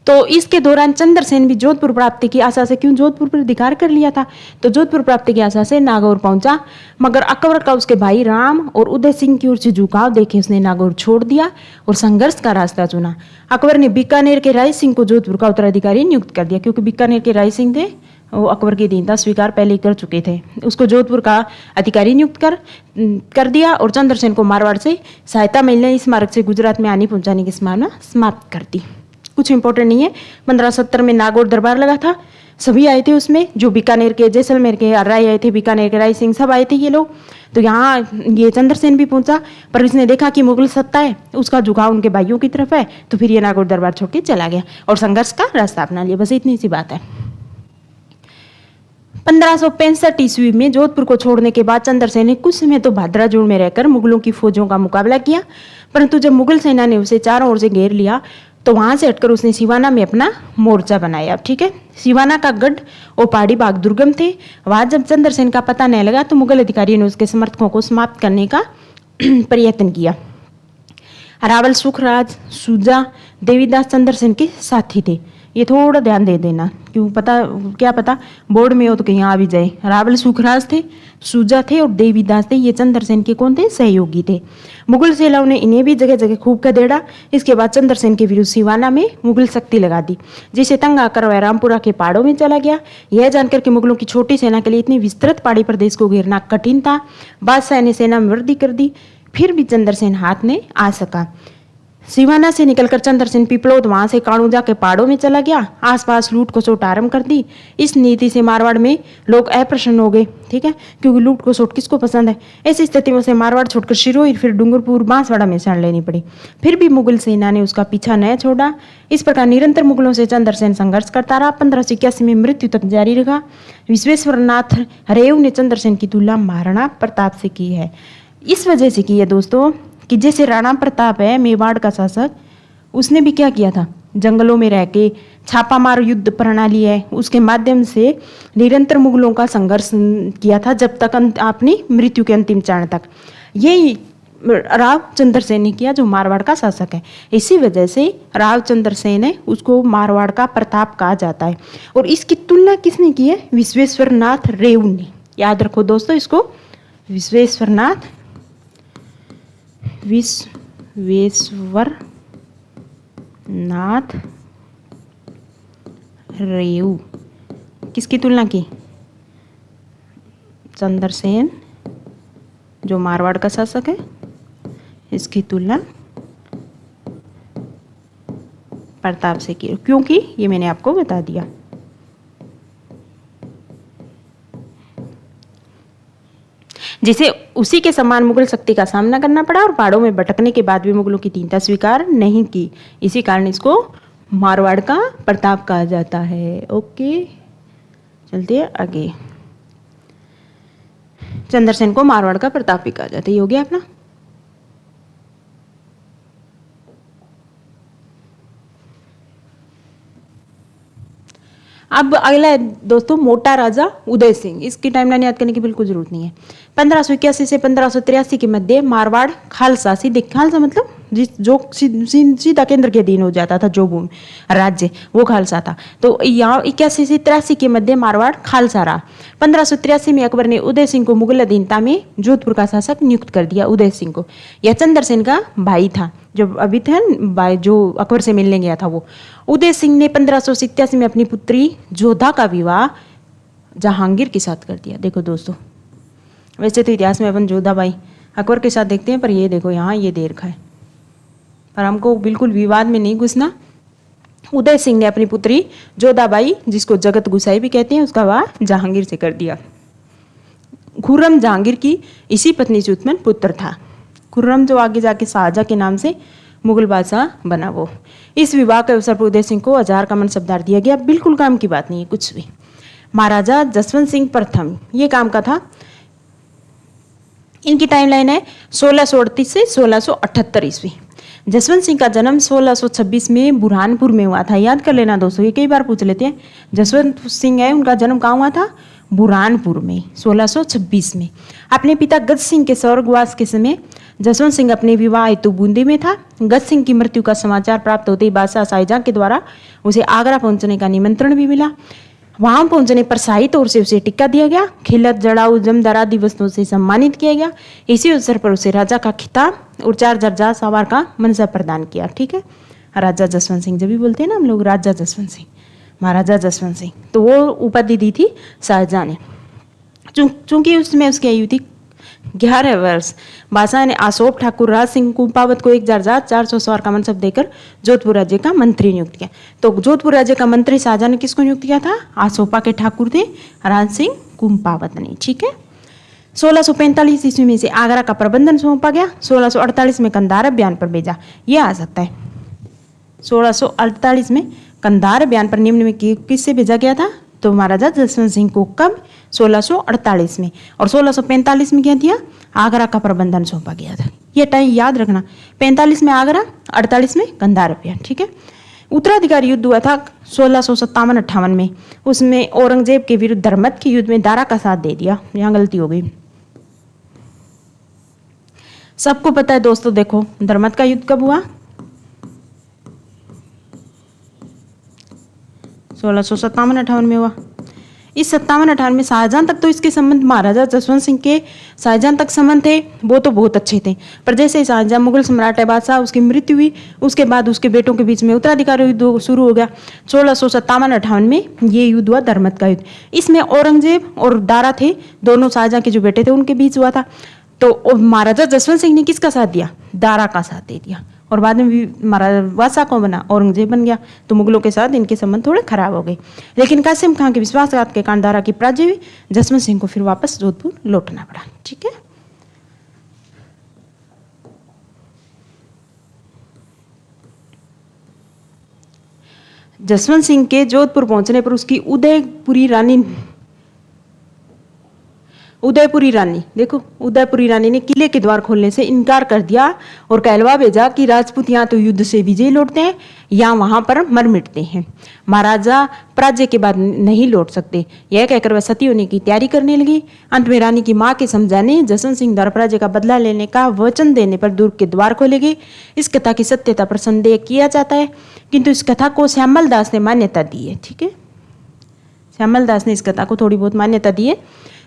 तो इसके दौरान चंद्रसेन भी जोधपुर प्राप्ति की आशा से, क्यों जोधपुर पर अधिकार कर लिया था, तो जोधपुर प्राप्ति की आशा से नागौर पहुंचा, मगर अकबर का उसके भाई राम और उदय सिंह की ओर से झुकाव देखे उसने नागौर छोड़ दिया और संघर्ष का रास्ता चुना। अकबर ने बीकानेर के राय सिंह को जोधपुर का उत्तराधिकारी नियुक्त कर दिया, क्योंकि बीकानेर के राय सिंह थे वो अकबर की अधीनता स्वीकार पहले ही कर चुके थे। उसको जोधपुर का अधिकारी नियुक्त कर दिया और चंद्रसेन को मारवाड़ से सहायता मिलने इस मार्ग से गुजरात में हानि पहुंचाने की संभावना समाप्त कर दी। कुछ इंपॉर्टेंट नहीं है। 1570 में नागौर दरबार लगा था, सभी आए थे उसमें, जो बीकानेर के, जैसलमेर के राय आए थे, बीकानेर के राय सिंह, सब आए थे ये लोग। तो यहाँ ये चंद्रसेन भी पहुंचा, पर इसने देखा कि मुगल सत्ता है, उसका झुकाव उनके भाइयों की तरफ है, तो फिर ये नागौर दरबार छोड़ के चला गया और संघर्ष का रास्ता अपना लिया। बस इतनी सी बात है। 1565 ईस्वी में जोधपुर को छोड़ने के बाद चंद्रसेन ने कुछ समय तो भादराजोड़ में रहकर मुगलों की फौजों का मुकाबला किया, परंतु जब मुगल सेना ने उसे चारों ओर से घेर लिया तो वहां से हटकर उसने सिवाना में अपना मोर्चा बनाया, ठीक है। सिवाना का गढ़ और पहाड़ी भाग दुर्गम थे। वहां जब चंद्रसेन का पता नहीं लगा तो मुगल अधिकारियों ने उसके समर्थकों को समाप्त करने का प्रयत्न किया। रावल सुखराज, सुजा, देवीदास चंद्रसेन के साथी थे। ये थोड़ा ध्यान दे देना, क्यों पता, क्या पता बोर्ड में हो तो कहीं आ भी जाए। रावल सुखराज थे, सुजा थे और देवीदास थे, ये चंद्रसेन के कौन थे, सहयोगी थे। मुगल सेनाओं ने इन्हें भी जगह जगह खूब खदेड़ा। इसके बाद चंद्रसेन के विरुद्ध सिवाना में मुगल शक्ति लगा दी, जिसे तंग आकर वह रामपुरा के पहाड़ों में चला गया। यह जानकर कि मुगलों की छोटी सेना के लिए इतनी विस्तृत पहाड़ी प्रदेश को घेरना कठिन था, बादशाह ने सेना में वृद्धि कर दी, फिर भी चंद्रसेन हाथ में आ सका। सिवाना से निकलकर चंद्रसेन पिपलोद, वहां से काणूजा के पहाड़ों में चला गया। आसपास लूट खसोट आरंभ कर दी। इस नीति से मारवाड़ में लोग अप्रसन्न हो गए, ठीक है, क्योंकि लूट खसोट किसको पसंद है। ऐसी स्थिति में उसे मारवाड़ छोड़कर सिरोही, फिर डूंगरपुर, बांसवाड़ा में शरण लेनी पड़ी। फिर भी मुगल सेना ने उसका पीछा न छोड़ा। इस प्रकार निरंतर मुगलों से चंद्रसेन संघर्ष करता रहा। 1581 में मृत्यु तक जारी रहा। विश्वेश्वरनाथ रेव ने चंद्रसेन की तुलना महाराणा प्रताप से की है। इस वजह से की है दोस्तों कि जैसे राणा प्रताप है मेवाड़ का शासक, उसने भी क्या किया था, जंगलों में रह के छापामार युद्ध प्रणाली है उसके माध्यम से निरंतर मुगलों का संघर्ष किया था, जब तक अपनी मृत्यु के अंतिम चरण तक। यही राव चंद्रसेन ने किया, जो मारवाड़ का शासक है। इसी वजह से राव चंद्रसेन है, उसको मारवाड़ का प्रताप कहा जाता है। और इसकी तुलना किसने की है, विश्वेश्वरनाथ रेव ने। याद रखो दोस्तों इसको, विश्वेश्वरनाथ रेव किसकी तुलना की, चंद्रसेन जो मारवाड़ का शासक है, इसकी तुलना प्रताप से की, क्योंकि ये मैंने आपको बता दिया। जिसे उसी के समान मुगल शक्ति का सामना करना पड़ा और पहाड़ों में भटकने के बाद भी मुगलों की दीनता स्वीकार नहीं की। इसी कारण इसको मारवाड़ का प्रताप कहा जाता है। ओके, चलते हैं आगे। चंद्रसेन को मारवाड़ का प्रताप भी कहा जाता है। ये हो गया अपना। अब अगला है दोस्तों मोटा राजा उदय सिंह। इसकी टाइमलाइन याद करने की बिल्कुल जरूरत नहीं है। 1581 से 1583 के मध्य मारवाड़ खालसा, सीधे खालसा मतलब जो सीधा केंद्र के अधीन हो जाता था, जो भूमि राज्य वो खालसा था। तो यहाँ 81 से 83 के मध्य मारवाड़ खालसा रहा। 1583 में अकबर ने उदय सिंह को मुगल अधीनता में जोधपुर का शासक नियुक्त कर दिया। उदय सिंह को, यह चंद्रसेन का भाई था, जो अभी थे भाई जो अकबर से मिलने गया था वो। उदय सिंह ने 1587 में अपनी पुत्री जोधा का विवाह जहांगीर के साथ कर दिया। देखो दोस्तों, वैसे तो इतिहास में अपन जोधा बाई अकबर के साथ देखते हैं, पर ये देखो यहाँ ये दे रखा है, पर हमको बिल्कुल विवाद में नहीं घुसना। उदय सिंह ने अपनी पुत्री जोधाबाई, जिसको जगत गुसाई भी कहते हैं, उसका विवाह जहांगीर से कर दिया। खुर्रम जहांगीर की इसी पत्नी से उत्पन्न पुत्र था। खुर्रम जो आगे जाके शाहजहां के नाम से मुगल बादशाह बना वो। इस विवाह के अवसर पर उदय सिंह को हजार का मनसबदार दिया गया। बिल्कुल काम की बात नहीं है कुछ भी। महाराजा जसवंत सिंह प्रथम ये काम का था। इनकी टाइमलाइन है 1638 से 1678 ईस्वी। जसवंत सिंह का जन्म 1626 में बुरहानपुर में हुआ था। याद कर लेना दोस्तों, ये कई बार पूछ लेते हैं। जसवंत सिंह है, उनका जन्म कहाँ हुआ था, बुरहानपुर में 1626 में। अपने पिता गज सिंह के स्वर्गवास के समय जसवंत सिंह अपने विवाह हेतु बूंदी में था। गज सिंह की मृत्यु का समाचार प्राप्त होते ही बादशाह शाहजहां के द्वारा उसे आगरा पहुंचने का निमंत्रण भी मिला। वहां पहुंचने पर शाही तौर से उसे टिक्का दिया गया, खिलत जड़ाऊ जमदार आदि वस्तुओं से सम्मानित किया गया। इसी अवसर पर उसे राजा का खिताब और 4 दर्जा सवार का मनसब प्रदान किया। ठीक है, राजा जसवंत सिंह, जब भी बोलते हैं ना हम लोग राजा जसवंत सिंह, महाराजा जसवंत सिंह, तो वो उपाधि दी थी शाहजहां ने। चूंकि उसमें उसकी आयु थी 11 वर्ष, बादशाह ने अशोक ठाकुर राज सिंह कुंपावत को 1400 सवार का मनसब देकर जोधपुर राज्य का मंत्री नियुक्त किया। तो जोधपुर राज्य का मंत्री शाहजहां ने किसको नियुक्त किया था, आसोपा के ठाकुर थे राज सिंह कुंपावत ने। ठीक है, 1645 ईस्वी में से आगरा का प्रबंधन सौंपा गया। 1648 में कंधार अभियान पर भेजा। ये आ सकता है 1648 में कंधार अभियान पर निम्न में किससे भेजा गया था, तो महाराजा जसवंत सिंह को। कब, 1648 में। और 1645 में क्या दिया, आगरा का प्रबंधन सौंपा गया था। ये टाइम याद रखना, 45 में आगरा, 48 में कंधार अभियान। ठीक है, उत्तराधिकारी युद्ध हुआ था 1657-58 में। उसमें औरंगजेब के विरुद्ध धर्मत के युद्ध में दारा का साथ दे दिया। यहाँ गलती हो गई, सबको पता है दोस्तों। देखो धर्मत का युद्ध कब हुआ, 1657-58 में हुआ। इस 57-58 में शाहजहां तक तो इसके संबंध महाराजा जसवंत सिंह के शाहजहां तक संबंध थे, वो तो बहुत अच्छे थे। पर जैसे ही शाहजहां मुगल सम्राट है बादशाह, उसकी मृत्यु हुई, उसके बाद उसके बेटों के बीच में उत्तराधिकारी युद्ध शुरू हो गया। 1657-58 में ये युद्ध हुआ, धर्मत का युद्ध। इसमें औरंगजेब और दारा थे, दोनों शाहजहां के जो बेटे थे उनके बीच हुआ था। तो महाराजा जसवंत सिंह ने किसका साथ दिया? दारा का साथ दे दिया, और बाद में भी महाराजा बादशाह कौन बना? औरंगजेब बन गया। तो मुगलों के साथ इनके संबंध थोड़े खराब हो गए। लेकिन कासिम खां के विश्वासघात के कारण दारा की पराजय हुई, जसवंत सिंह को फिर वापस जोधपुर लौटना पड़ा। ठीक है, जसवंत सिंह के जोधपुर पहुंचने पर उसकी उदयपुरी रानी देखो, उदयपुरी रानी ने किले के द्वार खोलने से इनकार कर दिया और कहलवा भेजा कि राजपूत यहाँ तो युद्ध से विजयी लौटते हैं या वहां पर मर मिटते हैं, महाराजा पराजय के बाद नहीं लौट सकते। यह कहकर वह सती होने की तैयारी करने लगी। अंत में रानी की मां के समझाने, जसवंत सिंह द्वारा पराजय का बदला लेने का वचन देने पर दुर्ग के द्वार खोले गए। इस कथा की सत्यता पर संदेह किया जाता है, किंतु इस कथा को श्यामल दास ने मान्यता दी है। ठीक है, श्यामल दास ने इस कथा को थोड़ी बहुत मान्यता दी है।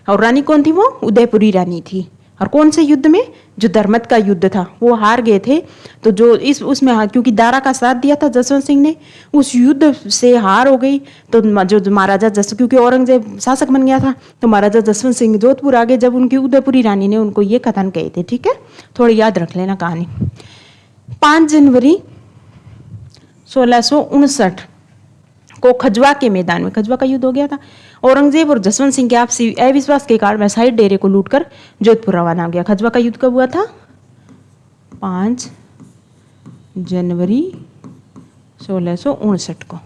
और रानी कौन थी? वो उदयपुरी रानी थी। और कौन से युद्ध में? जो धर्मत का युद्ध था, वो हार गए थे। तो जो उसमें क्योंकि दारा का साथ दिया था जसवंत सिंह ने, उस युद्ध से हार हो गई। तो जो महाराजा क्योंकि औरंगजेब शासक बन गया था, तो महाराजा जसवंत सिंह जोधपुर आ गए जब उनकी उदयपुरी रानी ने उनको ये कथन कहे थे। ठीक है, थोड़ी याद रख लेना कहानी। 5 जनवरी 1659 को खजवा के मैदान में, खजवा का युद्ध हो गया था। औरंगजेब और जसवंत सिंह के आपसी अविश्वास के कारण वैसाइड डेरे को लूटकर जोधपुर रवाना हो गया। खजवा का युद्ध कब हुआ था? 5 जनवरी 1659 को।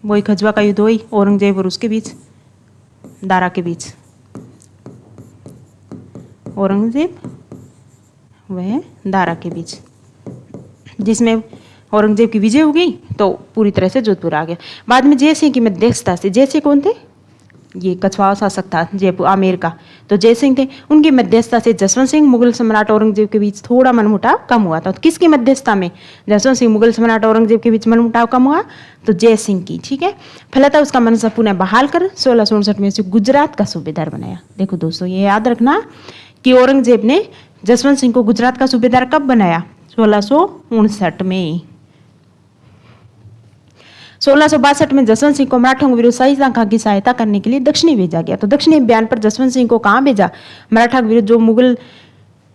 वही खजवा का युद्ध हुई औरंगजेब और उसके बीच, दारा के बीच। औरंगजेब वह दारा के बीच, जिसमें औरंगजेब की विजय हो गई तो पूरी तरह से जोधपुर आ गया। बाद में जय सिंह की मध्यस्थता से, जय सिंह कौन थे? ये कछवाहा शासक था जयपुर आमेर का, तो जय सिंह थे। उनकी मध्यस्थता से जसवंत सिंह मुगल सम्राट औरंगजेब के बीच थोड़ा मनमुटाव कम हुआ था। तो किसकी मध्यस्थता में जसवंत सिंह मुगल सम्राट औरंगजेब के बीच मनमुटाव कम हुआ? तो जय सिंह की। ठीक है, फलतः उसका मनसा पुनः बहाल कर 1659 में उसे गुजरात का सूबेदार बनाया। देखो दोस्तों, ये याद रखना कि औरंगजेब ने जसवंत सिंह को गुजरात का सूबेदार कब बनाया? 1659 में। 1662 में जसवंत सिंह को मराठों के विरुद्ध शाहिस्तां खां की सहायता करने के लिए दक्षिणी भेजा गया। तो दक्षिणी अभियान पर जसवंत सिंह को कहाँ भेजा? मराठा के विरुद्ध जो मुगल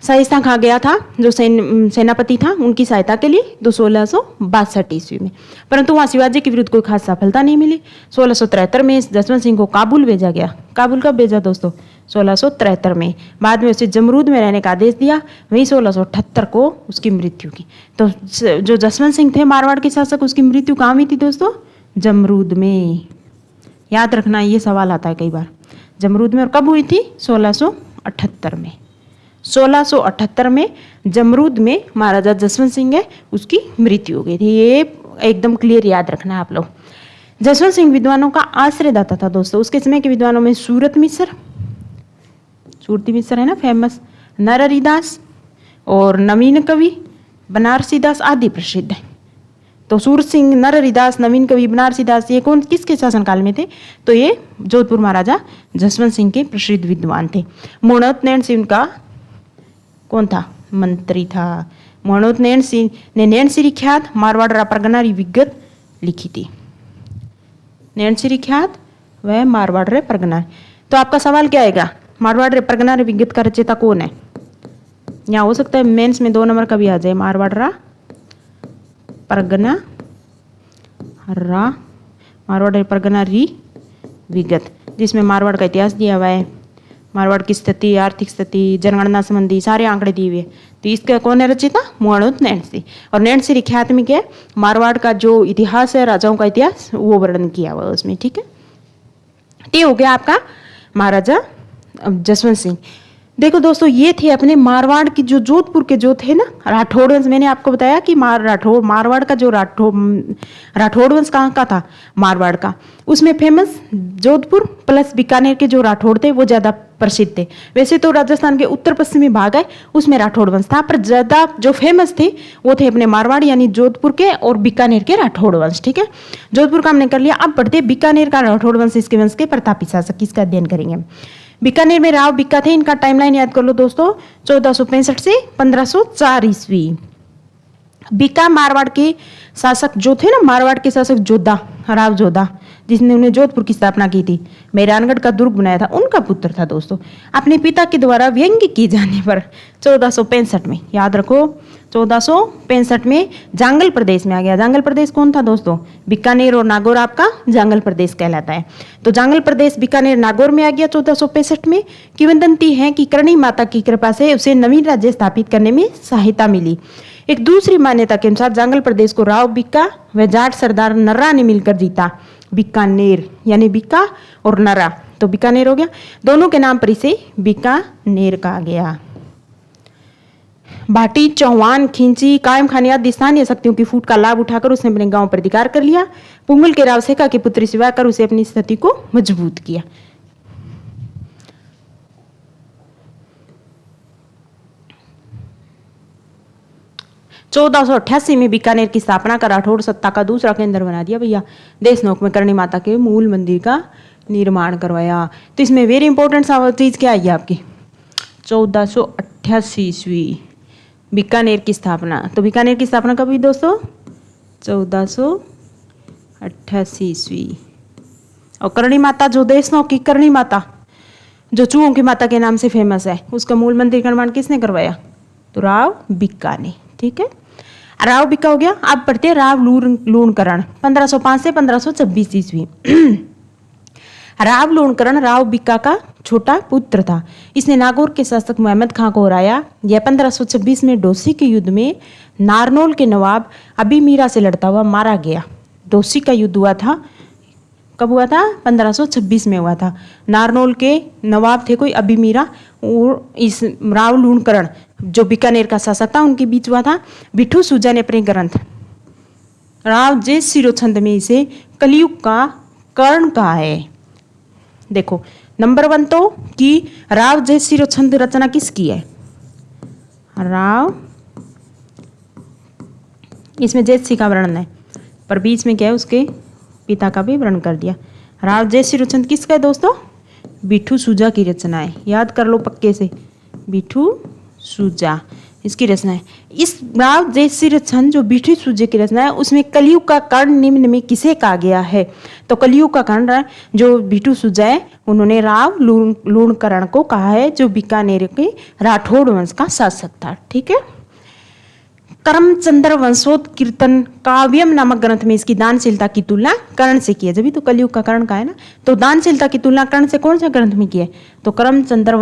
शाहिस्तां खां गया था, जो सेनापति था, उनकी सहायता के लिए। तो 1662 ईस्वी में, परंतु वहाँ शिवाजी के विरुद्ध कोई खास सफलता नहीं मिली। 1673 में जसवंत सिंह को काबुल भेजा गया। काबुल कब भेजा दोस्तों? 1673 में। बाद में उसे जमरूद में रहने का आदेश दिया। वहीं 1678 को उसकी मृत्यु की। तो जो जसवंत सिंह थे मारवाड़ के शासक, उसकी मृत्यु कहाँ हुई थी दोस्तों? जमरूद में। याद रखना, ये सवाल आता है कई बार, जमरूद में। और कब हुई थी? 1678 में। 1678 में जमरूद में महाराजा जसवंत सिंह है, उसकी मृत्यु हो गई थी। ये एकदम क्लियर याद रखना आप लोग। जसवंत सिंह विद्वानों का आश्रयदाता था दोस्तों। उसके समय के विद्वानों में सूरती मिश्र है ना फेमस, नरहरिदास और नवीन कवि बनारसीदास आदि प्रसिद्ध है। तो सूरत सिंह, नरहरिदास, नवीन कवि, बनारसीदास, ये कौन किसके शासनकाल में थे? तो ये जोधपुर महाराजा जसवंत सिंह के प्रसिद्ध विद्वान थे। मोहनोत नैन सिंह का कौन था? मंत्री था। मोहनोत नैन सिंह ने नैनसिरी ख्यात मारवाड़ परगना विगत लिखी थी। नैनसिरी ख्यात वह मारवाड़ परगना। तो आपका सवाल क्या आएगा? मारवाड़ परगना विगत का रचयिता कौन है? यहाँ हो सकता है मेंस में 2 नंबर का भी आ जाए। मारवाड़ परगना री विगत, जिसमें मारवाड़ का इतिहास दिया हुआ है, मारवाड़ की स्थिति, आर्थिक स्थिति, जनगणना संबंधी सारे आंकड़े दिए हुए। तो इसका कौन है रचयिता? मोहनोत नैनसी। और नैनसिरी ख्यात में क्या है? मारवाड़ का जो इतिहास है, राजाओं का इतिहास, वो वर्णन किया हुआ है उसमें। ठीक है, ये हो गया आपका महाराजा जसवंत सिंह। देखो दोस्तों, ये थे अपने मारवाड़ की जो जोधपुर के जो थे ना राठौड़ वंश। मैंने आपको बताया कि मारवाड़ का जो राठौड़ वंश कहाँ का था, मारवाड़ का। उसमें फेमस जोधपुर प्लस बीकानेर के जो राठौड़ थे वो ज़्यादा प्रसिद्ध थे। वैसे तो राजस्थान के उत्तर पश्चिमी भाग है उसमें राठौड़ वंश था, पर ज़्यादा जो फेमस थे वो थे अपने मारवाड़ यानी जोधपुर के और बीकानेर के राठौड़ वंश। ठीक है, जोधपुर का हमने कर लिया। अब बढ़ते बीकानेर का राठौड़ वंश, इसके वंश के प्रतापी शासक, इसका अध्ययन करेंगे। बीकानेर में राव बीका थे, इनका टाइमलाइन याद कर लो दोस्तों, 1465 से 1504 ईस्वी। बीका मारवाड़ के शासक जो थे ना, मारवाड़ के शासक जोधा, राव जोधा, जिसने उन्हें जोधपुर की स्थापना की थी, मेहरानगढ़ का दुर्ग बनाया था, उनका पुत्र था दोस्तों। अपने पिता के द्वारा व्यंग्य किए जाने पर 1465 में, याद रखो 1465 में जांगल प्रदेश में आ गया। जांगल प्रदेश कौन था दोस्तों, बीकानेर और नागौर आपका जांगल प्रदेश कहलाता है। तो जांगल प्रदेश बीकानेर नागौर में आ गया 1465 में। किंवदंती है कि करणी माता की कृपा से उसे नवीन राज्य स्थापित करने में सहायता मिली। एक दूसरी मान्यता के अनुसार जांगल प्रदेश को राव बीका व जाट सरदार नर्रा ने मिलकर जीता। बीकानेर यानी बीका और नर्रा, तो बीकानेर हो गया, दोनों के नाम पर इसे बीकानेर कहा गया। भाटी, चौहान, खिंची, कायम खान आदि स्थानीय शक्तियों की फूट का लाभ उठाकर उसने अपने गांव पर अधिकार कर लिया। पुंगल के राव शेखा की पुत्री सेवा कर उसे अपनी स्थिति को मजबूत किया। चौदह सौ 88 में बीकानेर की स्थापना कर राठौड़ सत्ता का दूसरा केंद्र बना दिया भैया। देशनोक में करणी माता के मूल मंदिर का निर्माण करवाया। तो इसमें वेरी इंपॉर्टेंट चीज क्या आई आपकी, 1488 ईस्वी बीकानेर की स्थापना। तो बीकानेर की स्थापना कब हुई दोस्तों, 1488 ईस्वी। और करणी माता जो देशनोक की करणी माता जो चूहों की माता के नाम से फेमस है, उसका मूल मंदिर का निर्माण किसने करवाया, तो राव बीका ने। ठीक है, राव बीका हो गया। अब पढ़ते हैं राव लूणकरण 1505 से 1526 ईस्वी। राव लूणकरण राव बीका का छोटा पुत्र था। इसने नागौर के शासक मोहम्मद खां को हराया। यह 1526 में डोसी के युद्ध में नारनौल के नवाब अबी मीरा से लड़ता हुआ मारा गया। डोसी का युद्ध हुआ था, कब हुआ था, 1526 में हुआ था। नारनौल के नवाब थे कोई अबी मीरा और इस राव लूणकरण जो बीकानेर का शासक था उनके बीच हुआ था। बिठू सूजा ने अपने ग्रंथ राव जय सिरोछंद में इसे कलयुग का कर्ण कहा है। देखो नंबर 1 तो कि राव जय सिरोछंद रचना किसकी है, राव, इसमें जयसी का वर्णन है पर बीच में क्या है उसके पिता का भी वर्णन कर दिया। राव जय सिरोछंद किसका है दोस्तों, बिठू सूजा की रचना है, याद कर लो पक्के से, बिठू सूजा इसकी रचना है। इस राव जय सिरोछंद जो बिठू सूजे की रचना है उसमें कलयुग का कर्ण निम्न में किसे कहा गया है, तो कलयुग का कर्ण जो बिठू सूजा है उन्होंने राव लूणकरण को कहा है जो बीकानेर के राठौड़ वंश का शासक था। ठीक है, करमचंद्र वंशोत्कीर्तन काव्यम नामक ग्रंथ में इसकी दानशीलता की तुलना कर्ण से की है। जब भी तो कलयुग का कर्ण का है ना, तो दानशीलता की तुलना कर्ण से कौन सा ग्रंथ में की है, तो करमचंद्र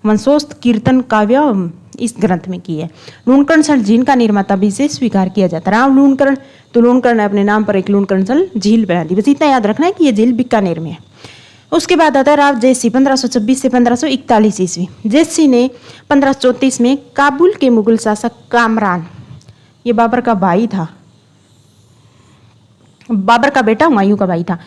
वंशोत्कीर्तन काव्य इस ग्रंथ में की है। लूणकरण स्थल झील का निर्माता भी इसे स्वीकार किया जाता है। राव लूणकरण, तो लूणकरण ने अपने नाम पर एक लूणकरण स्थल झील बना दी। बस इतना याद रखना है कि यह झील बीकानेर में है। उसके बाद आता है राव जयसी 1526 से 1541 ईस्वी। जयसी ने 1534 में काबुल के मुगल शासक कामरान, ये बाबर का भाई था, बाबर का बेटा हुमायूं का भाई था,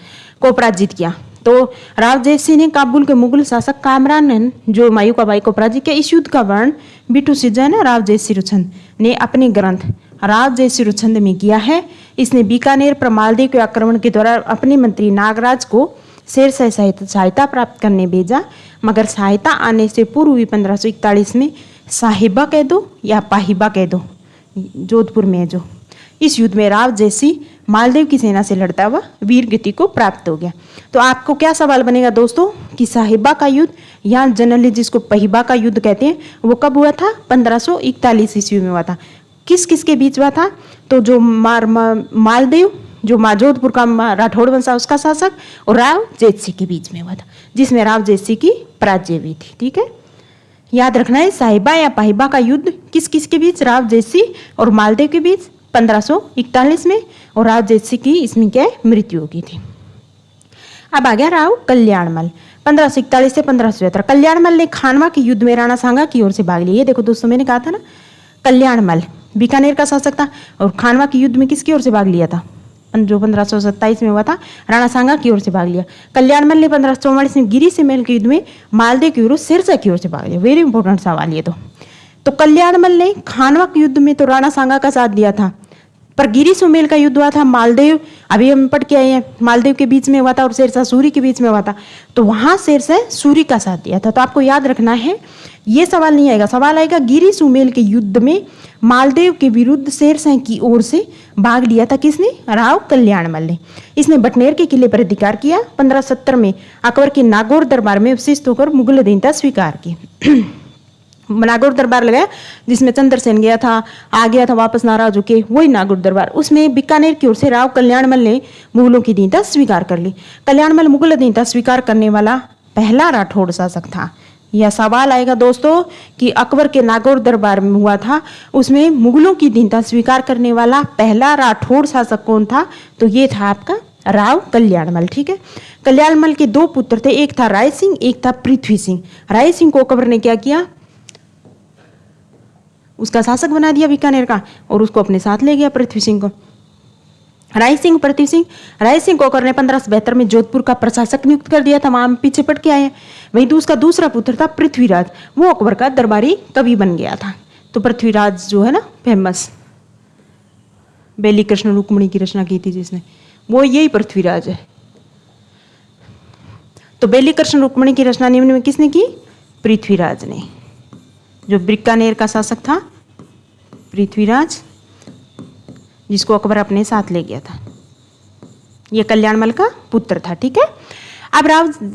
को पराजित किया। तो राव जयसी ने काबुल के मुगल शासक कामरान ने जो हुमायूं का भाई को पराजित किया। इस युद्ध का वर्णन बिठू सूजा ने राव जय सिरोछंद ने अपने ग्रंथ राव जय सिरोछंद में किया है। इसने बीकानेर पर मालदेव के आक्रमण के दौरान अपने मंत्री नागराज को शेर से सहायता प्राप्त करने भेजा, मगर सहायता आने से पूर्व 1541 में साहिबा कह दो या पाहिबा कह दो, जोधपुर में है जो, इस युद्ध में राव जयसी मालदेव की सेना से लड़ता हुआ वीर गति को प्राप्त हो गया। तो आपको क्या सवाल बनेगा दोस्तों कि साहिबा का युद्ध या जनरली जिसको पहिबा का युद्ध कहते हैं वो कब हुआ था, 1541 ईस्वी में हुआ था। किस किस के बीच हुआ था, तो जो मालदेव जो जोधपुर का राठौड़ वंश उसका शासक और राव जयसी के बीच में हुआ था, जिसमें राव जयसी की पराजय हुई थी। ठीक है, याद रखना है साहिबा या पाहिबा का युद्ध किस किस के बीच, राव जयसी और मालदेव के बीच 1541 में, और राव जयसी की इसमें क्या है मृत्यु हो गई थी। अब आ गया राव कल्याणमल 1541 से 1577। कल्याणमल ने खानवा के युद्ध में राणा सांगा की ओर से भाग लिया। ये देखो दोस्तों, मैंने कहा था ना, कल्याणमल बीकानेर का शासक था और खानवा के युद्ध में किसकी ओर से भाग लिया था, जो 1527 में हुआ था, राणा सांगा की ओर से भाग लिया। कल्याणमल ने 1544 में गिरी से मेल के युद्ध में मालदेव की ओर, सिरसा की ओर से भाग लिया। वेरी इंपॉर्टेंट सवाल ये तो कल्याणमल ने खानवा के युद्ध में तो राणा सांगा का साथ दिया था, पर गिरी सुमेल का युद्ध हुआ था मालदेव, अभी हम पढ़ के आए हैं, मालदेव के बीच में हुआ था और शेरशाह सूरी के बीच में हुआ था, तो वहां शेरशाह सूरी का साथ दिया था। तो आपको याद रखना है, ये सवाल नहीं आएगा, सवाल आएगा गिरी सुमेल के युद्ध में मालदेव के विरुद्ध शेरशाह की ओर से भाग लिया था किसने, राव कल्याणमल ने। इसने बटनेर के किले पर अधिकार किया। 1570 में अकबर के नागौर दरबार में उपस्थित होकर मुगल अधीनता स्वीकार की। नागौर दरबार लगाया जिसमें चंद्रसेन गया था, आ गया था वापस नाराज होके, वही नागौर दरबार। उसमें बीकानेर की ओर से राव कल्याणमल ने मुगलों की अधीनता स्वीकार कर ली। कल्याणमल मुगल अधीनता स्वीकार करने वाला पहला राठौड़ शासक था। यह सवाल आएगा दोस्तों कि अकबर के नागौर दरबार में हुआ था, उसमें मुगलों की अधीनता स्वीकार करने वाला पहला राठौड़ शासक कौन था, तो ये था आपका राव कल्याणमल। ठीक है, कल्याणमल के दो पुत्र थे, एक था राय सिंह, एक था पृथ्वी सिंह। राय सिंह को अकबर ने क्या किया, उसका शासक बना दिया बीकानेर का और उसको अपने साथ ले गया पृथ्वी सिंह को। राय सिंह, पृथ्वी सिंह, राय सिंह को अकबर ने 1572 में जोधपुर का प्रशासक नियुक्त कर दिया था, वहां हम पीछे पढ़ के आए हैं। वहीं उसका दूसरा पुत्र था पृथ्वीराज, वो अकबर का दरबारी कवि बन गया था। तो पृथ्वीराज जो है ना फेमस, बेली कृष्ण रुक्मणी की रचना की थी जिसने, वो यही पृथ्वीराज है। तो बेली कृष्ण रुक्मणी की रचना निम्न में किसने की, पृथ्वीराज ने। जो बीकानेर का शासक था पृथ्वीराज, जिसको अकबर अपने साथ ले गया था, यह कल्याणमल का पुत्र था। ठीक है, अब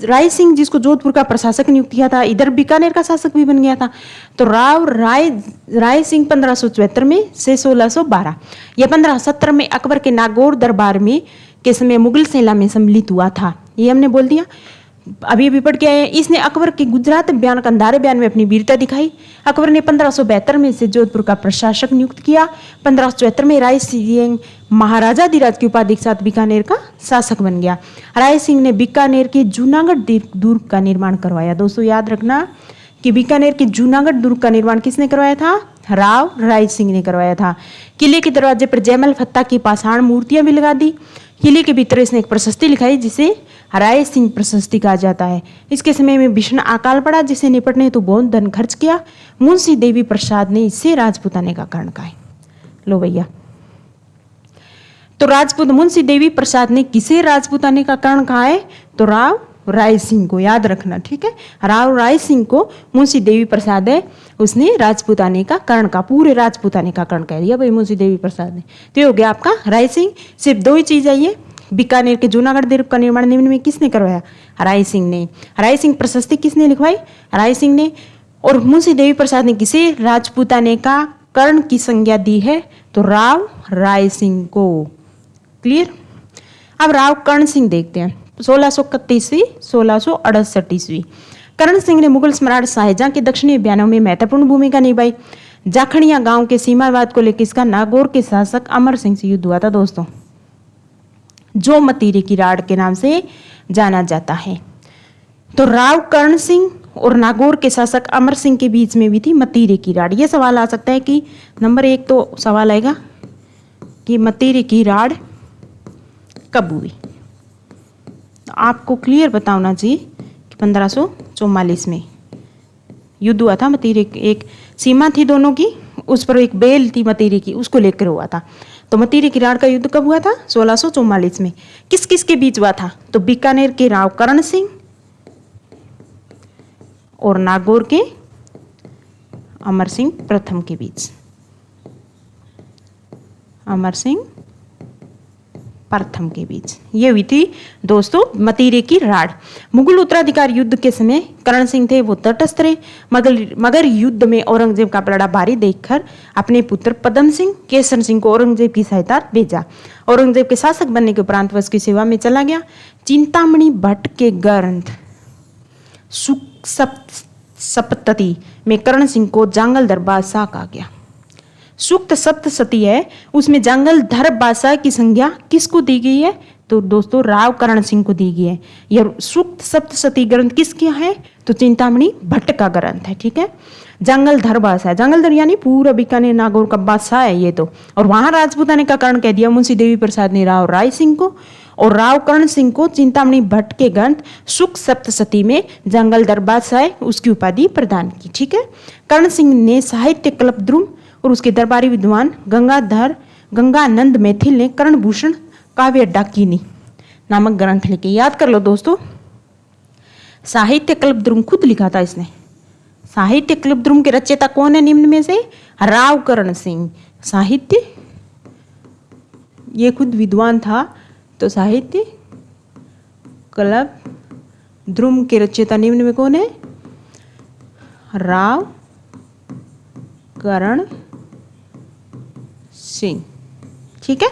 राय सिंह जिसको जोधपुर का प्रशासक नियुक्त किया था, इधर बीकानेर का शासक भी बन गया था। तो राय सिंह 1574 में से 1612 या 1570 में अकबर के नागौर दरबार में के समय मुगल सेना में सम्मिलित हुआ था। ये हमने बोल दिया, अभी पढ़ के आए। इसने अकबर के गुजरात बयान कंधारे बयान में अपनी वीरता दिखाई। अकबर ने 1572 में से जोधपुर का प्रशासक नियुक्त किया। 1574 में राय सिंह महाराजाधिराज की उपाधि के साथ बीकानेर का शासक बन गया। राय सिंह ने बीकानेर के जूनागढ़ दुर्ग का निर्माण करवाया। दोस्तों याद रखना कि बीकानेर के जूनागढ़ दुर्ग का निर्माण किसने करवाया था, राव राय सिंह ने करवाया था। किले के दरवाजे पर जयमल फत्ता की पाषाण मूर्तियां भी लगा दी। किले के भीतर इसने एक प्रशस्ति लिखाई जिसे राय सिंह प्रशस्ति कहा जाता है। इसके समय में भीषण अकाल पड़ा जिसे निपटने हेतु बहुत धन खर्च किया। मुंशी देवी प्रसाद ने इससे राजपूताने का कारण कहा है। लो भैया, तो राजपूत मुंशी देवी प्रसाद ने किसे राजपूताने का कारण कहा है, तो राव राय सिंह को। याद रखना, ठीक है, राव राय सिंह को मुंशी देवी प्रसाद है, उसने राजपूताने का कर्ण का, पूरे राजपूताने का कर्ण कह दिया भाई मुंशी देवी प्रसाद ने। तो ये हो गया आपका राय सिंह। सिर्फ दो ही चीज आई है, बीकानेर के जूनागढ़ दुर्ग का निर्माण निम्न में किसने करवाया, राय सिंह ने। राय सिंह प्रशस्ति किसने लिखवाई, राय सिंह ने। और मुंशी देवी प्रसाद ने किसे राजपूताने का कर्ण की संज्ञा दी है, तो राव राय सिंह को। क्लियर। अब राव कर्ण सिंह देखते हैं। 1631 1668 ईस्वी। कर्ण सिंह ने मुगल सम्राट शाहजहां के दक्षिणी अभियानों में महत्वपूर्ण भूमिका निभाई। जाखड़िया गांव के सीमावाद को लेकर इसका नागौर के शासक अमर सिंह से युद्ध हुआ था दोस्तों, जो मतीरे की राड़ के नाम से जाना जाता है। तो राव कर्ण सिंह और नागौर के शासक अमर सिंह के बीच में भी थी मतीरे की राड़। ये सवाल आ सकता है कि नंबर 1 तो सवाल आएगा कि मतीरे की राड़ कब हुई। आपको क्लियर बताना चाहिए कि 1544 में युद्ध हुआ था मतीरे। एक सीमा थी दोनों की, उस पर एक बेल थी मतीरे की, उसको लेकर हुआ था। तो मतीरे की राड़ का युद्ध कब हुआ था, 1644 में। किस किस के बीच हुआ था, तो बीकानेर के राव कर्ण सिंह और नागौर के अमर सिंह प्रथम के बीच। अमर सिंह प्रथम के बीच ये हुई थी दोस्तों मतीरे की राड़। मुगल उत्तराधिकार युद्ध के समय कर्ण सिंह थे वो तटस्थ रहे, मगर युद्ध में औरंगजेब का पलड़ा भारी देखकर अपने पुत्र पदम सिंह केसर सिंह को औरंगजेब की सहायता भेजा। औरंगजेब के शासक बनने के उपरांत वह उसकी सेवा में चला गया। चिंतामणि भट्ट के ग्रंथ सुख सप्तति में कर्ण सिंह को जांगलधर बादशाह कहा गया। सूक्त सप्तशती है, उसमें जांगलधर बादशाह की संज्ञा किसको दी गई है, तो दोस्तों राव करण सिंह को दी गई है। यह सूक्त सप्तशती ग्रंथ किसका है? तो चिंतामणि भट्ट का ग्रंथ है, ठीक है। जंगलधर बादशाह, जंगलधर यानी पूरा बीकानेर नागौर का बादशाह है ये तो, और वहां राजपूताने का कर्ण कह दिया मुंशी देवी प्रसाद ने राव राय सिंह को, और राव कर्ण सिंह को चिंतामणि भट्ट के ग्रंथ सुख सप्तशती में जंगलधर बादशाह उसकी उपाधि प्रदान की, ठीक है। कर्ण सिंह ने साहित्य कल्पद्रुम और उसके दरबारी विद्वान गंगानंद मैथिल ने कर्णभूषण काव्य डाकिनी नामक ग्रंथ लिखे। याद कर लो दोस्तों, साहित्य कल्पद्रुम खुद लिखा था इसने। साहित्य कल्पद्रुम के रचयिता कौन है निम्न में से? राव कर्ण सिंह। साहित्य, ये खुद विद्वान था, तो साहित्य कल्पद्रुम के रचयिता निम्न में कौन है? राव कर्ण सिंह, ठीक है।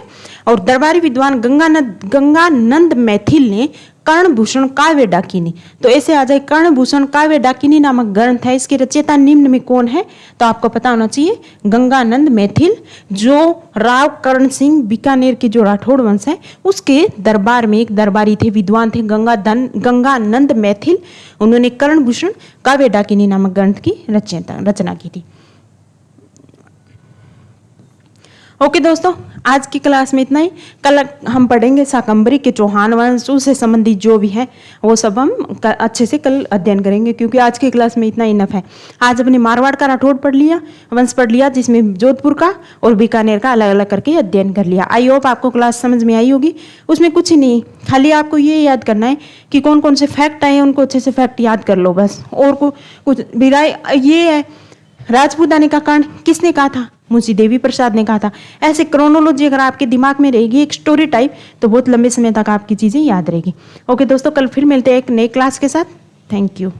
और दरबारी विद्वान गंगानंद मैथिल ने कर्णभूषण काव्य डाकिनी, तो ऐसे आ जाए कर्णभूषण काव्य डाकिनी नामक ग्रंथ है, इसके रचयिता निम्न में कौन है? तो आपको पता होना चाहिए गंगानंद मैथिल, जो राव कर्ण सिंह बीकानेर के जो राठौड़ वंश है उसके दरबार में एक दरबारी थे, विद्वान थे गंगानंद मैथिल। उन्होंने कर्णभूषण काव्य डाकिनी नामक ग्रंथ की रचना की थी। ओके दोस्तों, आज की क्लास में इतना ही। कल हम पढ़ेंगे शाकंभरी के चौहान वंश, उससे संबंधित जो भी है वो सब हम अच्छे से कल अध्ययन करेंगे, क्योंकि आज की क्लास में इतना इनफ है। आज अपने मारवाड़ का राठौड़ पढ़ लिया, वंश पढ़ लिया, जिसमें जोधपुर का और बीकानेर का अलग अलग करके अध्ययन कर लिया। आई होप आपको क्लास समझ में आई होगी। उसमें कुछ ही नहीं, खाली आपको ये याद करना है कि कौन कौन से फैक्ट आए उनको अच्छे से फैक्ट याद कर लो बस। और कुछ बिराय ये है, राजपूताने का कांड किसने कहा था? मुंशी देवी प्रसाद ने कहा था। ऐसे क्रोनोलॉजी अगर आपके दिमाग में रहेगी एक स्टोरी टाइप, तो बहुत लंबे समय तक आपकी चीज़ें याद रहेगी। ओके दोस्तों, कल फिर मिलते हैं एक नए क्लास के साथ। Thank you.